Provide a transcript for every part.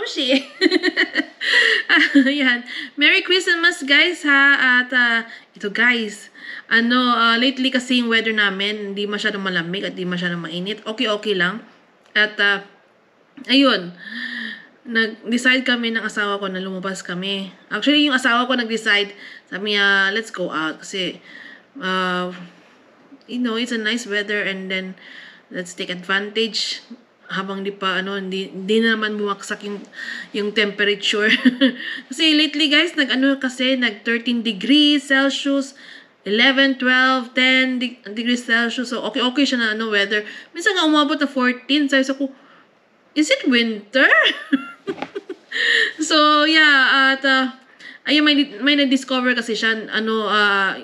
Momshi. Ayan. Merry Christmas guys ha. At ito guys, lately kasi yung weather namin, hindi masyadong malamig at hindi masyadong mainit. Okay lang. At ayun, nag-decide kami ng asawa ko na lumabas kami. Actually, yung asawa ko nag-decide, sabi niya, let's go out. Kasi, it's a nice weather and then let's take advantage habang hindi na naman bumaksak yung temperature. Kasi lately guys, nag 13 degrees Celsius, 11, 12, 10 degrees Celsius. So okay siya na weather. Minsan nga umabot na 14. Sabi ko, is it winter? So yeah, at ayun, may na-discover kasi siya,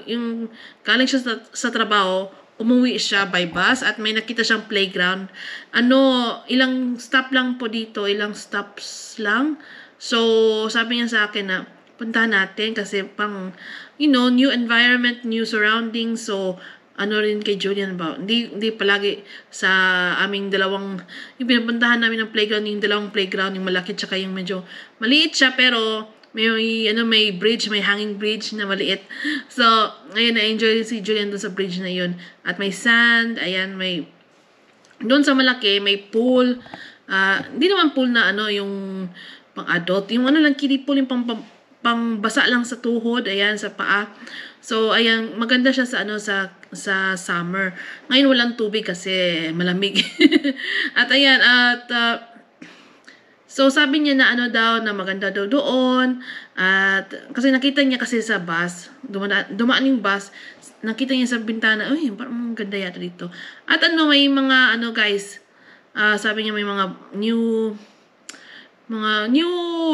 yung galing siya sa trabaho, umuwi siya by bus at may nakita siyang playground. Ilang stop lang po dito, ilang stops lang. So, sabi niya sa akin na puntahan natin kasi pang, new environment, new surroundings. So, rin kay Julian ba? Hindi palagi sa aming dalawang, yung pinapuntahan namin ng playground, yung dalawang playground, yung malaki tsaka yung medyo maliit siya pero may bridge, may hanging bridge na maliit. So, ayun, na-enjoy si Julian doon sa bridge na yun. At may sand, ayan, doon sa malaki, may pool. Hindi naman pool na yung pang-adult. Yung lang, kiddie pool, yung pang-basa lang sa tuhod, ayan, sa paa. So, ayan, maganda siya sa summer. Ngayon walang tubig kasi malamig. At ayan, so, sabi niya na daw, na maganda daw doon. At, kasi nakita niya kasi sa bus, dumaan yung bus, nakita niya sa bintana, uy, parang ganda yata dito. At may mga, guys, sabi niya may mga new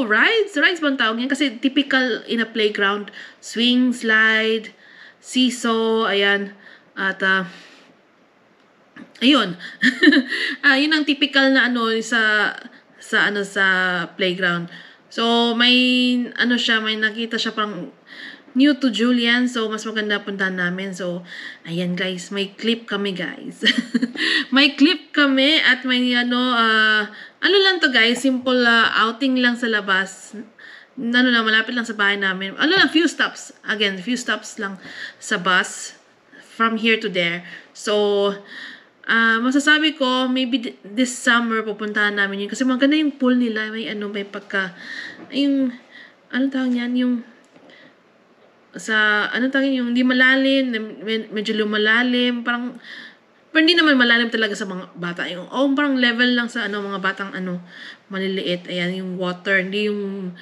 rides bang tawag niya? Kasi typical in a playground, swing, slide, seesaw, ayan. At, ayun. Yun ang typical na sa playground. So, may nakita siya parang new to Julian. So, mas maganda puntahan namin. So, ayan guys, may clip kami guys. May clip kami at may lang to guys, simple outing lang sa labas. Malapit lang sa bahay namin. Few stops. Again, few stops lang sa bus from here to there. So, masasabi ko, maybe this summer pupuntahan namin yun. Kasi maganda yung pool nila. May tawag niyan? Yung hindi malalim, medyo lumalalim. Pero hindi naman malalim talaga sa mga bata. Parang level lang sa mga batang maliliit. Ayan, yung water. Hindi yung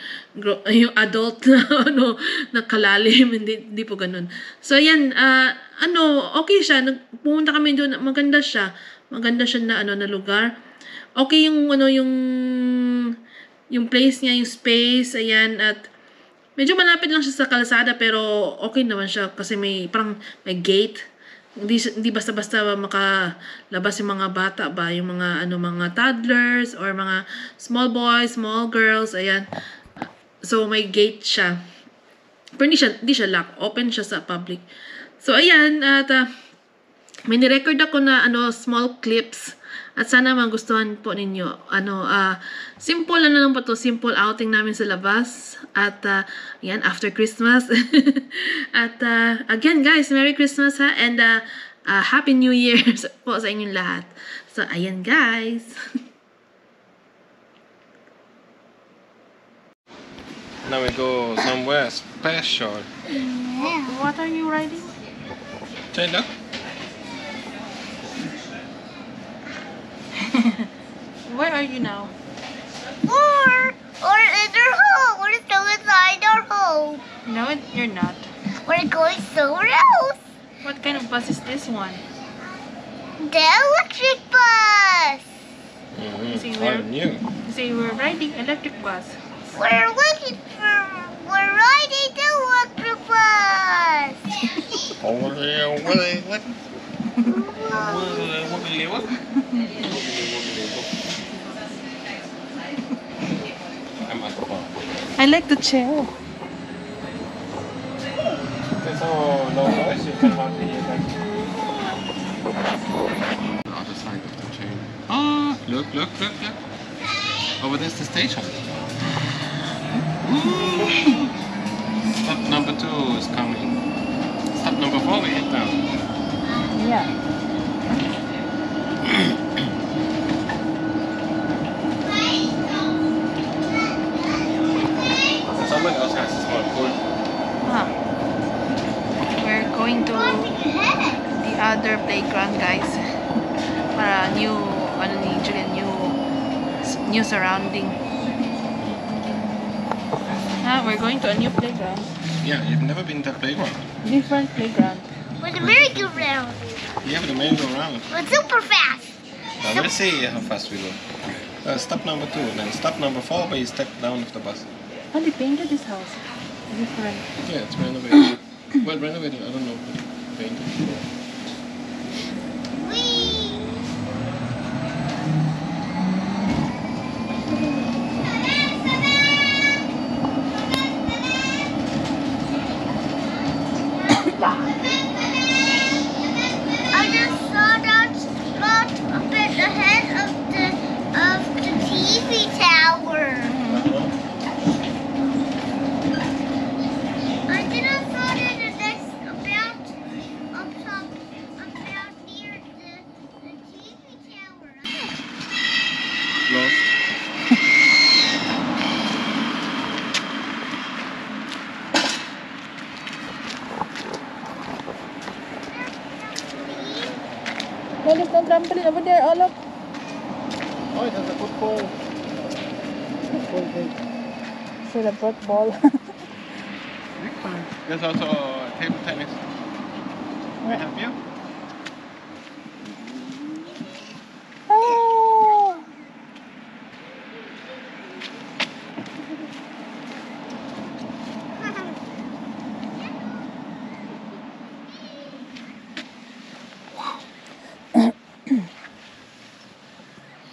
adult na kalalim. Hindi po ganun. So, ayan, okay siya. Pumunta kami doon. Maganda siya. Maganda siya na lugar. Okay yung place niya, yung space. Ayan, at medyo malapit lang siya sa kalsada pero okay naman siya kasi may gate. Hindi basta-basta makalabas yung mga bata ba, yung mga mga toddlers or mga small boys, small girls, ayan. So may gate siya. Pero hindi siya lock, open siya sa public. So ayan, at may ni-record ako na small clips at sana magustuhan po ninyo. Simple lang po to, simple outing namin sa labas. At yan, after Christmas. At again guys, Merry Christmas ha, and Happy New Year po sa inyong lahat. So ayan guys. Now we go somewhere special. What are you riding? Taylor? Where are you now? Or in our home. We're still inside our home. No, you're not. We're going somewhere else. What kind of bus is this one? The electric bus. See, New. we're riding electric bus. We're riding the electric bus. I like the chair. There's so low noise, you cannot hear that. Other side of the train. Ah, look. Over there's the station. Step number 2 is coming. Step number 4 we hit down. Yeah. Someone else has a small pool. Ah. We're going to the other playground, guys. Para new, ano ni Julian, new surrounding. We're going to a new playground. Yeah, you've never been to that playground. Different playground. With a merry-go-round. Yeah, with the merry-go-round. But super fast. Now let's see how fast we go. Step number 2, then step number 4 where you step down of the bus. Oh, they painted this house. Different. Yeah, it's renovated. Well, renovated, I don't know. Painted. Whee! I just saw that spot up at the head of the TV tower. I didn't saw that that's about up top, about near the TV tower. Lost. No, there's no trampoline over there. Oh, look. Oh, there's a football. Football thing. So the football. There's also table tennis. Can I help you? Oh.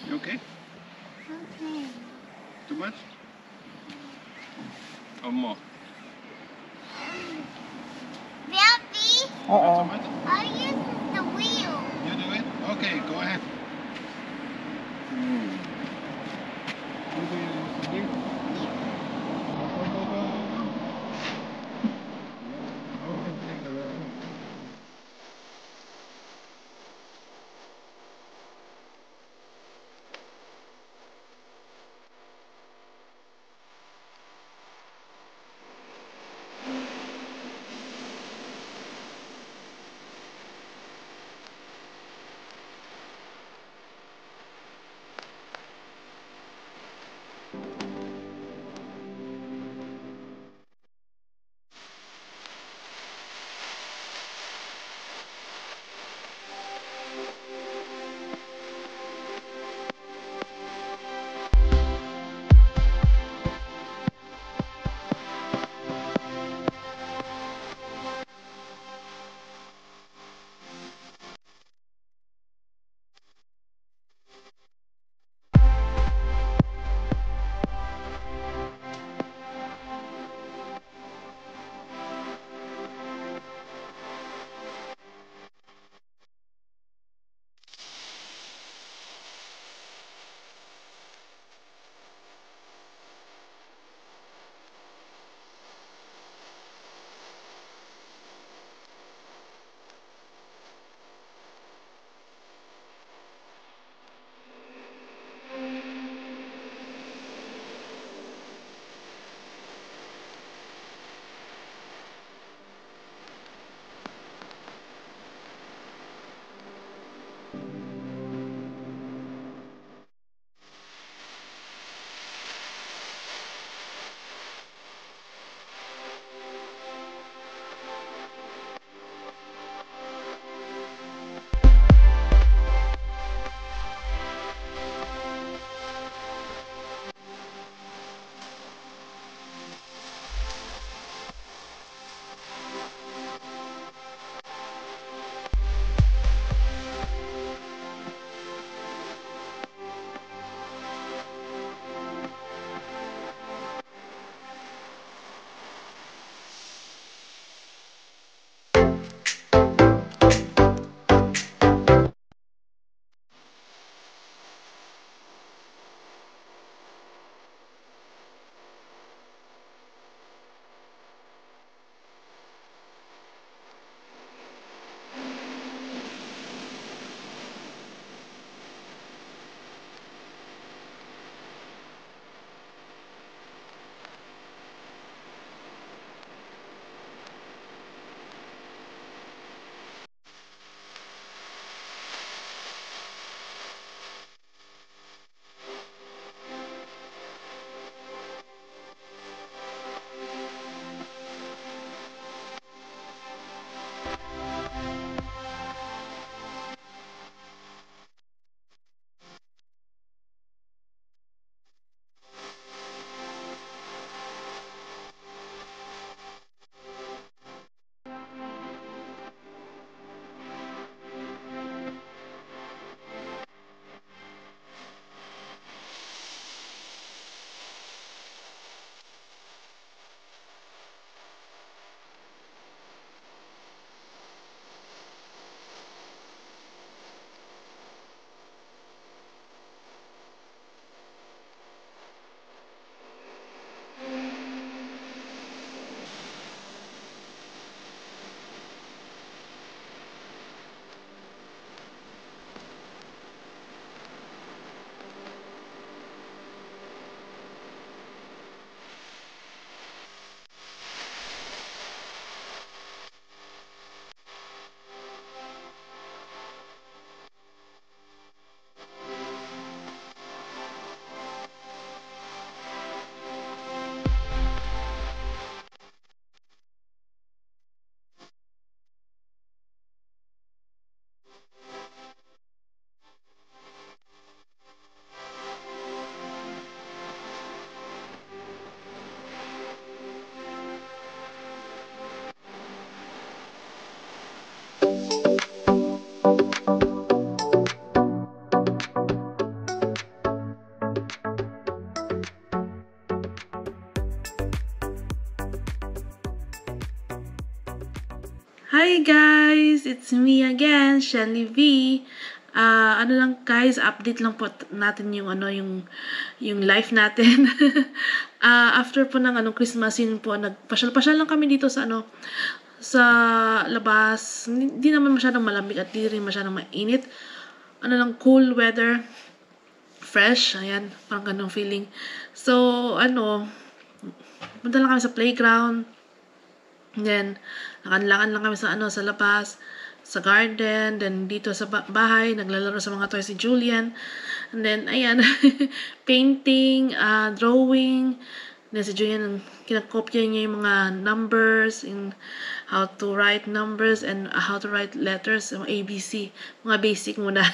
You okay? Okay. Too much? Or more? Pappy, Not so much? I use the wheel. You do it? Okay, go ahead. You do it, you do it. Go, go, go, go. Okay, take the road. Hi guys! It's me again, Shelly V. Ano lang guys, update lang po natin yung yung life natin. After po ng Christmas, yun po, nagpasyal-pasyal lang kami dito sa sa labas. Hindi naman masyadong malamig at di rin masyadong mainit. Cool weather. Fresh. Ayan, parang ganong feeling. So, punta lang kami sa playground. And then, lakan-lakan lang kami sa labas, sa garden, then dito sa bahay, naglalaro sa mga toys si Julian. And then, ayan, painting, drawing. Then si Julian, kinakopya niya yung mga numbers, in how to write numbers and how to write letters, yung ABC, mga basic muna.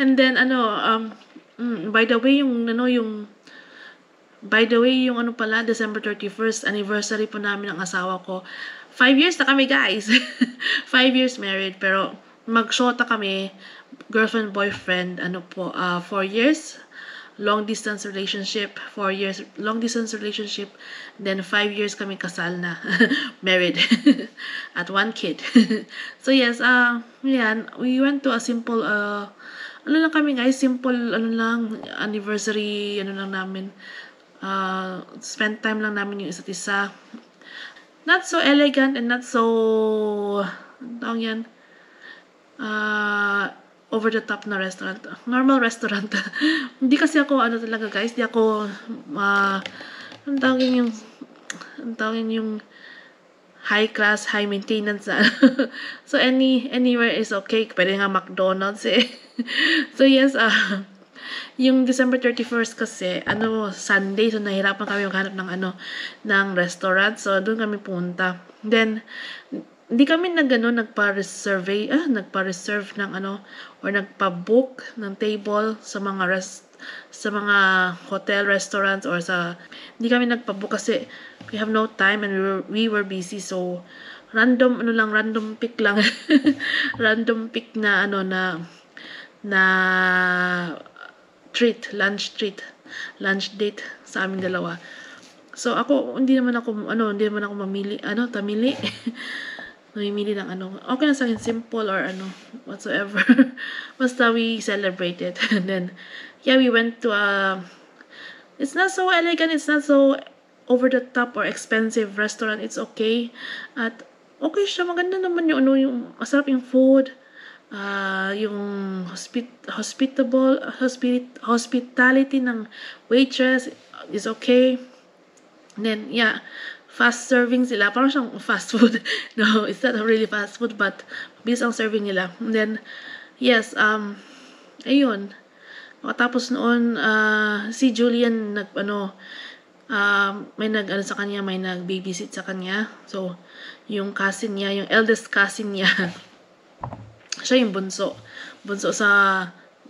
And then, by the way, December 31st, anniversary po namin ng asawa ko. 5 years na kami, guys. 5 years married, pero mag-shota kami, girlfriend, boyfriend, 4 years, long distance relationship, 4 years, long distance relationship, then 5 years kami kasal na, married, at 1 kid. So yes, yan, we went to a simple, lang kami guys, simple, anniversary, namin, spend time lang namin yung isa't isa. Not so elegant and not so over the top na restaurant. Normal restaurant. Hindi kasi ako talaga guys, hindi ako yung high class, high maintenance. So anywhere is okay. Pwede nga McDonald's eh. So yes, yung December 31st kasi, Sunday, so nahirapan kami maghanap ng restaurant. So, doon kami punta. Then, hindi kami nagpa-reserve ng or nagpa-book ng table sa mga hotel, restaurants, or hindi kami nagpa-book kasi we have no time and we were busy. So, random pick lang. Random pick na lunch date sa aming dalawa. So ako hindi naman ako mamili tamili. Mamili ng okay na sa akin, simple or whatsoever. Basta we celebrated. And then yeah, we went to it's not so elegant, it's not so over the top or expensive restaurant. It's okay. At okay siya, maganda naman yung masarap yung food. Yung hospitality ng waitress is okay. And then yeah, fast serving sila, parang siyang fast food. No, it's not really fast food, but bilis ang serving nila. And then yes, ayun, makatapos noon, si Julian may sa kanya, may nag-babysit sa kanya. So yung cousin niya, yung eldest cousin niya, siya yung bunso sa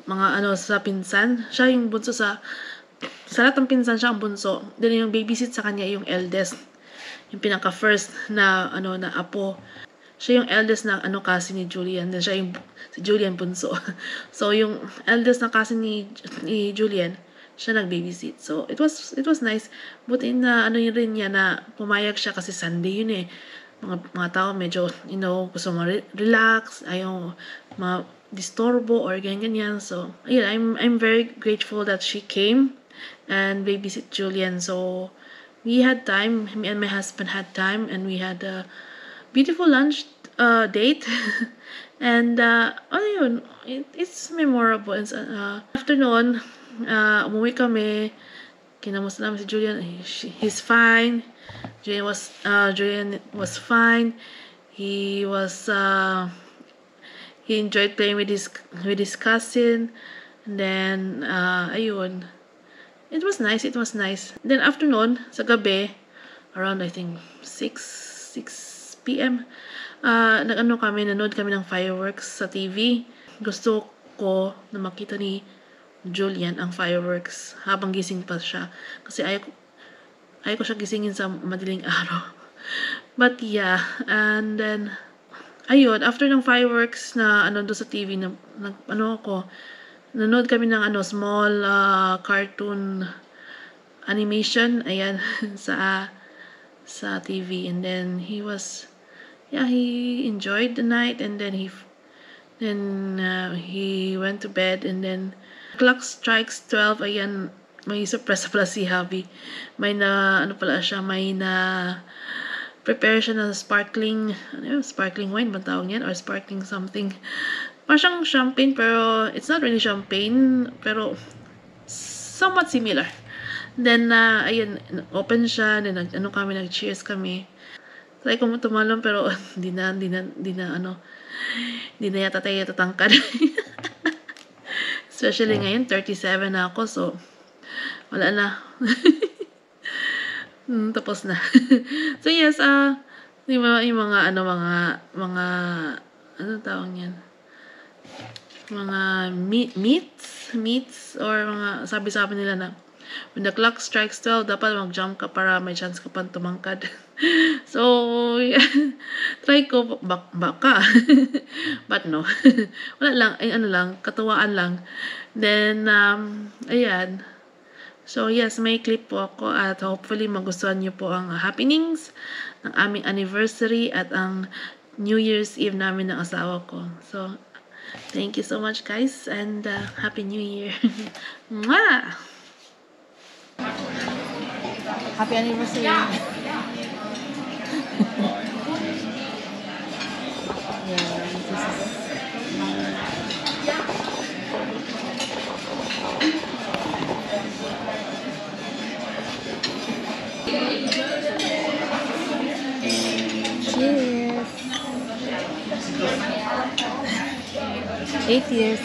mga sa pinsan. Siya yung bunso sa lahat ng pinsan, siya ang bunso. Then yung babysit sa kanya yung eldest, yung pinaka first na na apo. Siya yung eldest na cousin ni Julian. Then siya yung si Julian bunso. So yung eldest na cousin ni Julian, siya nag-babysit. So it was nice. Buti na yun rin niya na pumayag siya kasi Sunday yun eh. Mga tao medyo gusto relax, ayaw disturbo or ganyan. So yeah, I'm very grateful that she came and babysit Julian. So we had time, me and my husband had time, and we had a beautiful lunch date. And yun, it's memorable. Afternoon, umuwi kami, kinamusta namin si Julian. He's fine. Julian was fine. He enjoyed playing with his cousin. And then ayun, it was nice. Then afternoon, sa gabi, around I think 6 p.m. nanood kami ng fireworks sa TV. Gusto ko na makita ni Julian ang fireworks habang gising pa siya, kasi ayaw ko siya gisingin sa madaling araw. But yeah, and then ayun, after ng fireworks na doon sa TV na nanood kami ng small cartoon animation, ayan, sa TV. And then he was yeah, he enjoyed the night, and then he went to bed, and then clock strikes 12. Ayan, may surprise pala si Javi. May na ano pala siya, may na prepare siya ng sparkling, ano yun, sparkling wine ba tawag yan, or sparkling something. Parang siyang champagne, pero it's not really champagne, pero somewhat similar. Then ayun, open siya, then nag-cheers kami. Try ko tumalon, pero hindi na yata tayo tatangkad. Especially ngayon, 37 na ako, so wala na. Tapos na. So yes, yung mga ano tawag yan? Mga meats, or mga sabi nila na when the clock strikes 12, dapat mag-jump ka para may chance ka pang tumangkad. So, yeah, try ko, baka. But no. Wala lang, ano lang, katuwaan lang. Then, ayan. So, yes, may clip po ako, at hopefully magustuhan niyo po ang happenings ng aming anniversary at ang New Year's Eve namin ng asawa ko. So, thank you so much, guys, and Happy New Year. Mwah! Happy anniversary. Yeah, cheers. 8 years.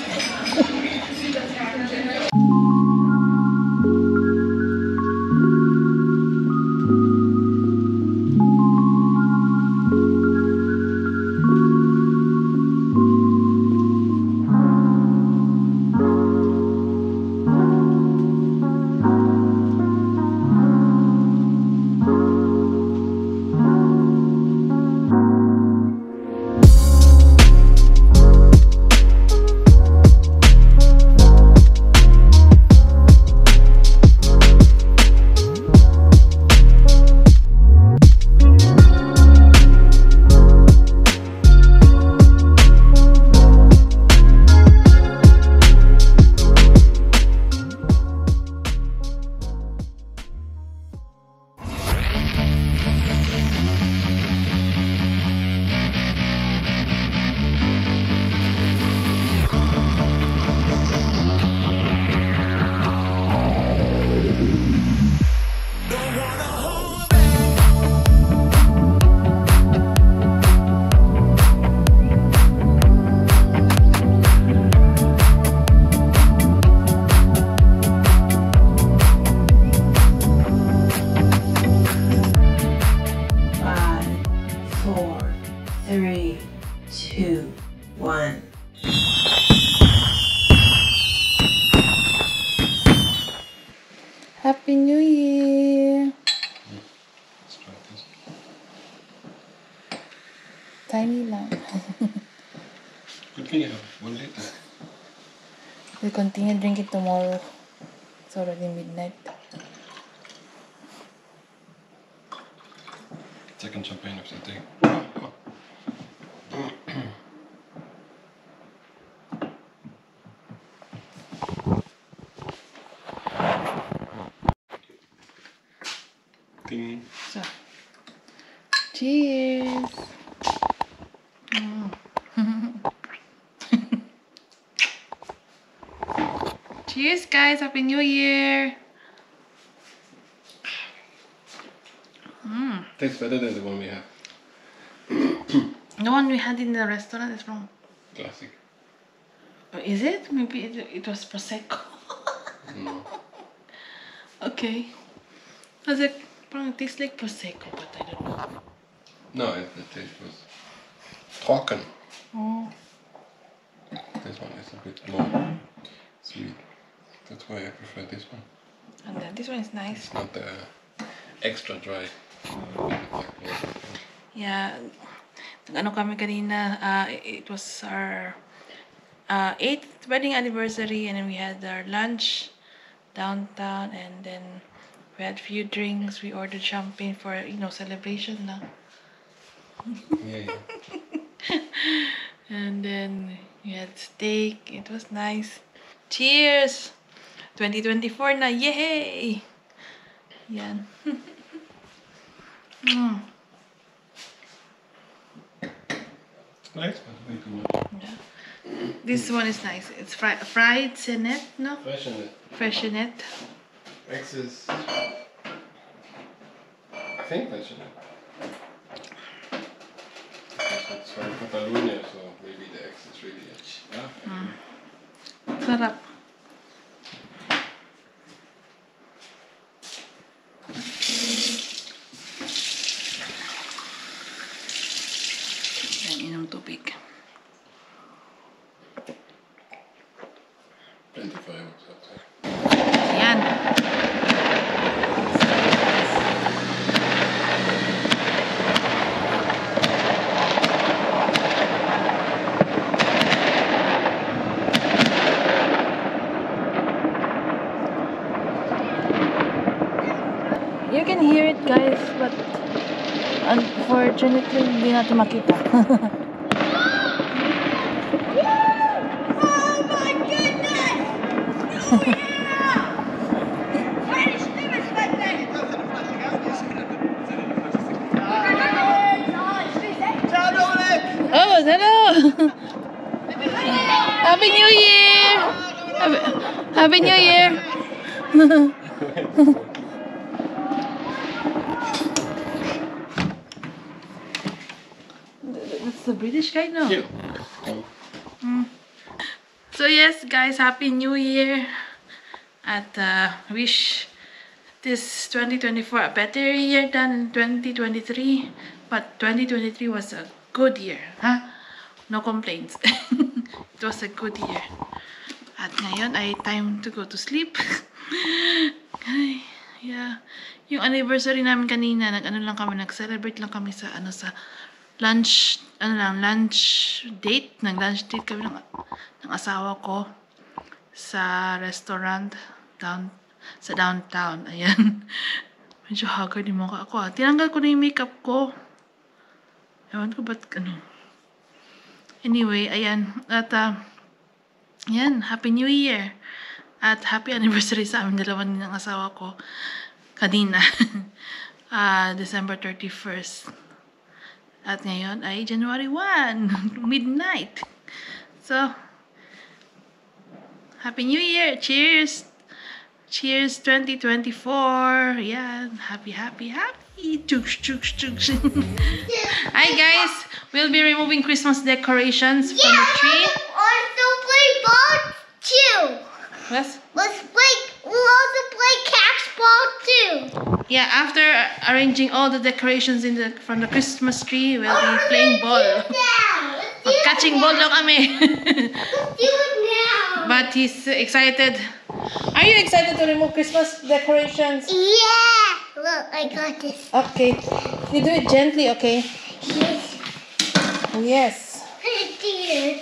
Happy New Year! Let's try this. Tiny lang. Good thing you have 1 liter. We'll continue drinking tomorrow. It's already midnight. Second champagne of the day. Ding. So, cheers! Cheers, guys! Happy New Year! Tastes better than the one we have. The one we had in the restaurant is from... Classic. Is it? Maybe it was Prosecco. No. Okay. Was it... It tastes like Prosecco, but I don't know. No, the taste was trocken. Oh. This one is a bit more sweet. That's why I prefer this one. And then this one is nice. It's not the extra dry. Yeah. Ano kami kanina, it was our 8th wedding anniversary, and then we had our lunch downtown, and then we had few drinks. We ordered champagne for, celebration na. Yeah. And then we had steak. It was nice. Cheers! 2024 na. Yay! Yan. Nice, but way too much. Yeah. This one is nice. It's fried senet, no? Freshen it. Freshenet. X is. I think freshen it. Because it's from Catalonia, so maybe the X is really it. Sarap. Yan, inom tubig. 25 or something. Yan. You can hear it, guys, but unfortunately, hindi natin makita. Oh my goodness! Oh, hello! Happy New Year! Happy New Year! That's the British guy, no? Cute. So yes, guys, Happy New Year! At wish this 2024 a better year than 2023. But 2023 was a good year, huh? No complaints. It was a good year. At ngayon ay time to go to sleep. Ay, yeah. Yung anniversary namin kanina, nag-celebrate lang kami sa lunch date. Nag-lunch date kami ng asawa ko sa restaurant sa downtown. Ayan. Medyo haggard yung mukha ako. Tinanggal ko na yung makeup ko. Ewan ko ba't Anyway, ayan. At yan, Happy New Year. At happy anniversary sa amin dalawa ng asawa ko kanina. December 31st. At ngayon ay January 1, midnight. So, Happy New Year! Cheers! Cheers 2024! Yan, happy! Chooks, chooks, chooks. Hi guys! We'll be removing Christmas decorations from the tree. Also play ball too. Yes? We'll also play catch ball too. Yeah, after arranging all the decorations from the Christmas tree, we'll be playing ball. Catching ball lang kami. Let's do it now. But he's excited. Are you excited to remove Christmas decorations? Yeah. Look, I got this. Okay. You do it gently, okay? Yes. Yes. Dear.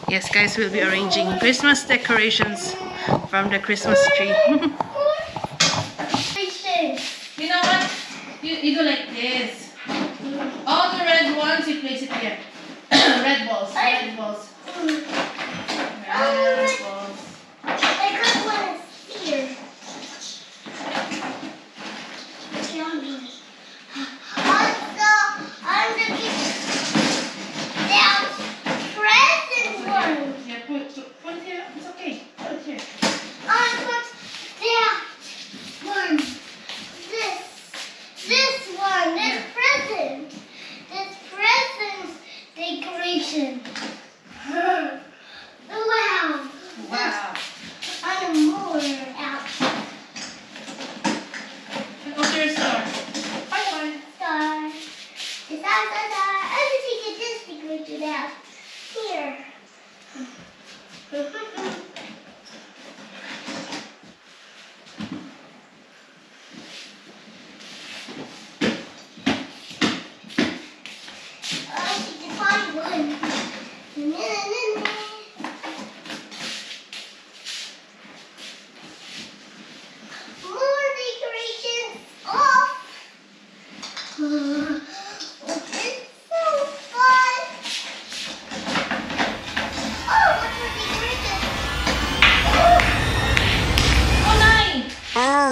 Yes, guys, we'll be arranging Christmas decorations from the Christmas tree. You know what? You do like this. All the red ones, you place it here. Red balls. Red balls. Red balls. I got one here. Also, I'm looking down present one. Yeah, put it here. It's okay. Put it here. I put down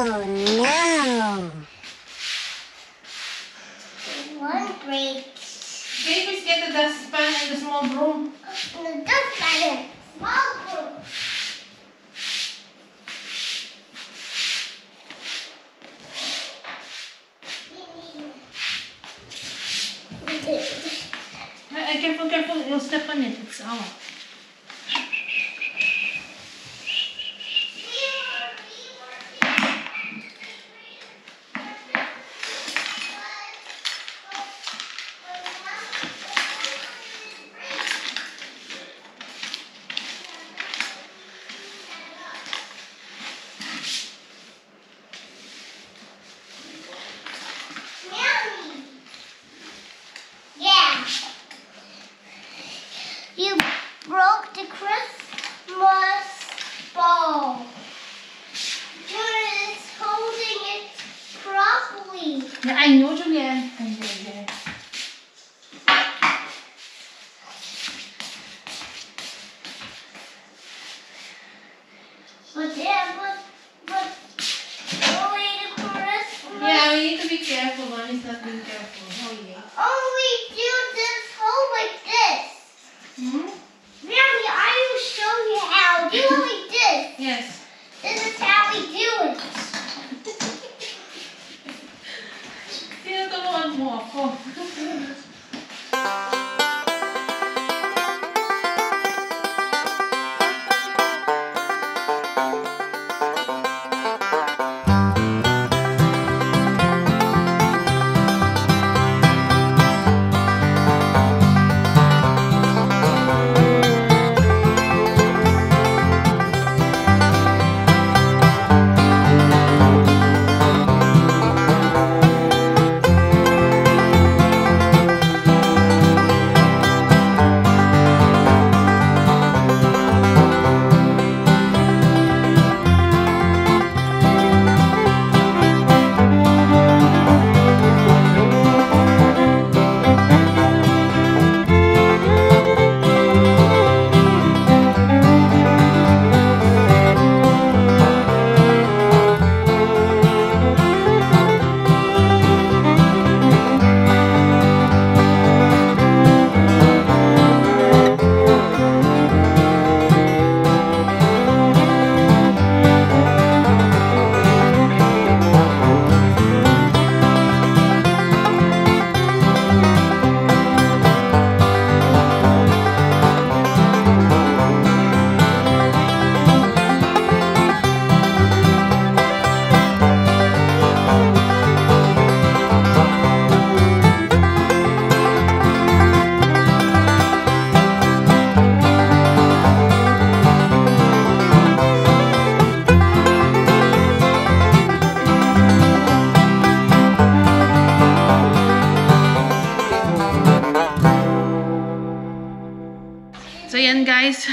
no. One breaks. Babies get the dustpan and the small broom. The dustpan. Small broom. Careful, careful. You'll step on it. It's out. Yeah. You broke the Christmas ball. Julian is holding it properly. Yeah, I know, Julian. I know, yeah. But only the Christmas. Yeah, we need to be careful. Mommy's not being careful. Oh, yeah. Only do this hole like this. Hmm? Mommy, I will show you how. Do it like this. Yes. This is how we do it. Tinutulungan mo ako. So, yan guys.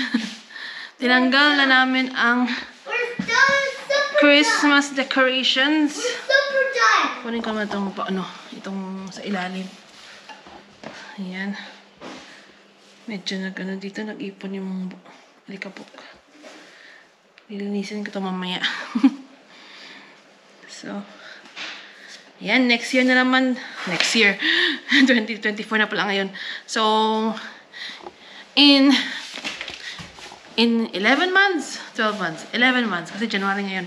Tinanggal na namin ang We're done. Super Christmas decorations. done. Super done. Kunin ko na itong, itong sa ilalim. Ayan. Medyo dito, nag-ipon yung alikabok. Lilinisin ko ito mamaya. So, ayan, next year na naman. Next year. 2024 na pala ngayon. So, in 11 months, 12 months, 11 months, kasi January ngayon.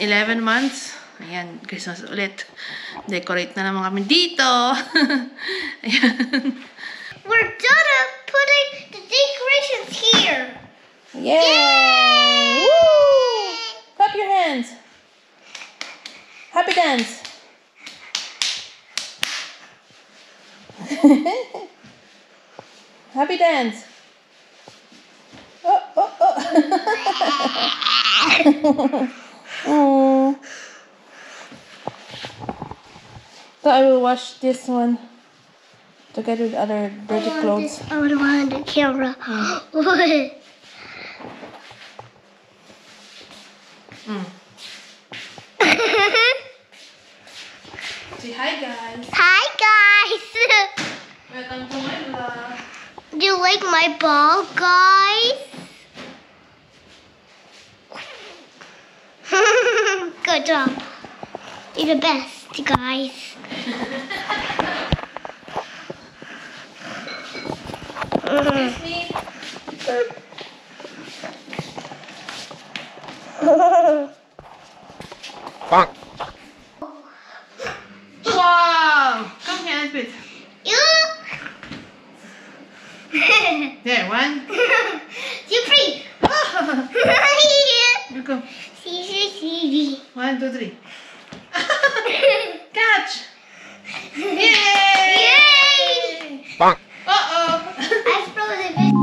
In 11 months, ayan, Christmas ulit. Decorate na naman kami dito. Ayan. We're done at putting the decorations here. Yay! Woo! Clap your hands. Happy dance. Happy dance. Oh, oh, oh. Oh. So I will wash this one together with other dirty clothes. I would want the camera. What? Say hi, guys. Hi guys. Welcome to my vlog. Do you like my ball, guys? Good Good job. You're the best, guys. Wow! Come here, Elbit. You. There, 1. 2, 3. You go. See. 1, 2, 3. Catch! Yay! Yay! Uh-oh! I froze it.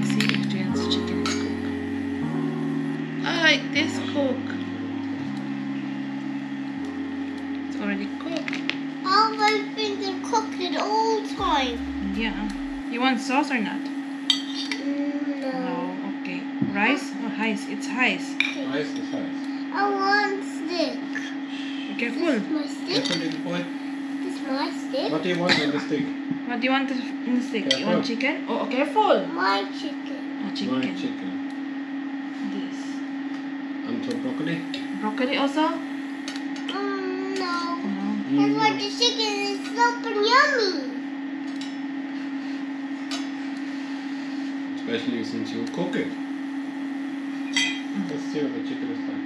See if Jen's chicken is cooked. Ah, it is cooked. It's already cooked. All my fingers cooked it all the time. Yeah. You want sauce or not? No. No. Okay. Rice or rice? It's rice. Rice is rice. I want stick. Be careful. This is my stick. Careful, little boy. This is my stick. What do you want on the stick? What do you want in the steak? You Careful. want chicken? Oh, careful. My chicken. Oh, My chicken. chicken. This. And some broccoli. Broccoli also? No. No. That's why the chicken is super yummy. Especially since you cook it. Let's see what the chicken is like.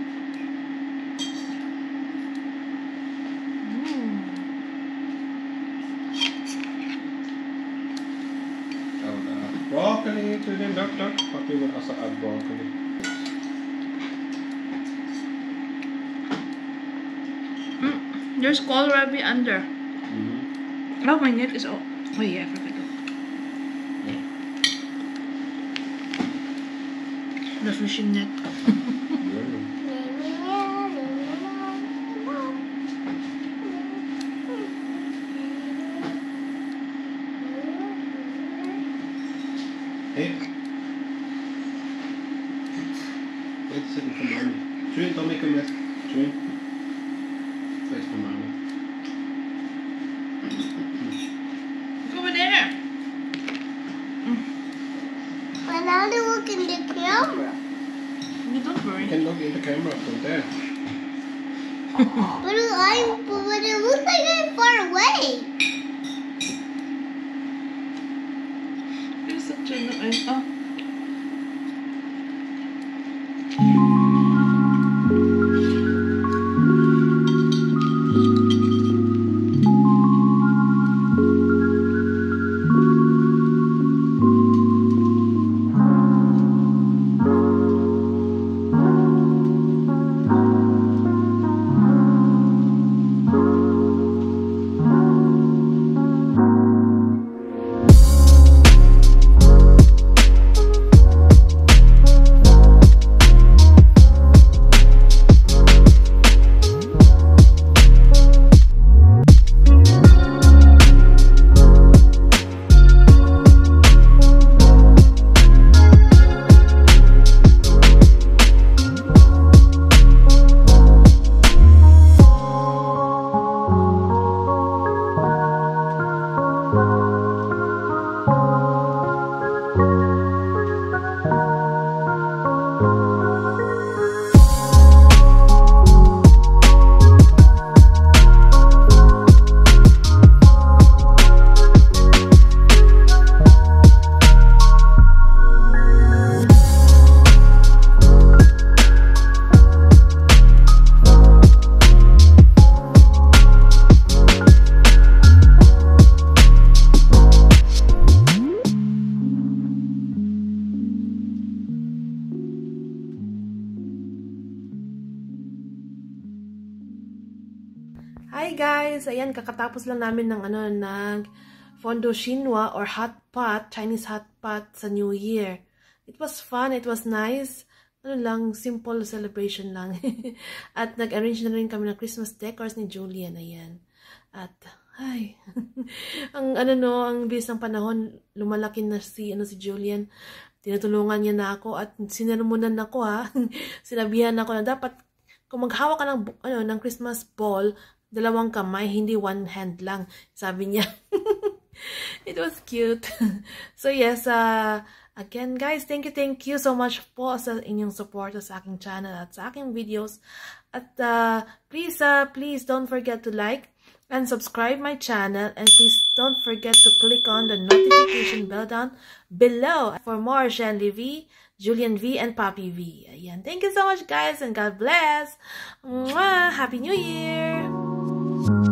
Mm. Broccoli to the doctor. Papi would also add broccoli. There's kohlrabi under. Mm-hmm. Oh, my net is... Oh, yeah, I forgot. The fishing net. Hey. Wait, sitting for mommy. Julian, don't make a mess. Julian. Wait for mommy. Look over there. But now they look in the camera. You don't worry. You can look in the camera from there. But it looks like I'm far away. You're such a nice... Oh. Hi guys! Ayan, kakatapos lang namin ng ng Fondo Chinois or hot pot, Chinese hot pot sa New Year. It was fun, it was nice. Simple celebration lang. At nag-arrange na rin kami ng Christmas decors ni Julian, ayan. At, ay, ang bilis ng panahon, lumalaki na si Julian. Tinutulungan niya na ako at sinarmunan ako ha. Sinabihan ako na dapat, kung maghawak ka ng Christmas ball, 2 kamay, hindi 1 hand lang, sabi niya. It was cute. So yes, again guys, thank you so much po sa inyong support sa aking channel at sa aking videos. At please don't forget to like and subscribe my channel, and please don't forget to click on the notification bell down below for more Shenley V, Julian V, and Papi V. Ayan. Thank you so much guys, and God bless. Mwah! Happy New Year!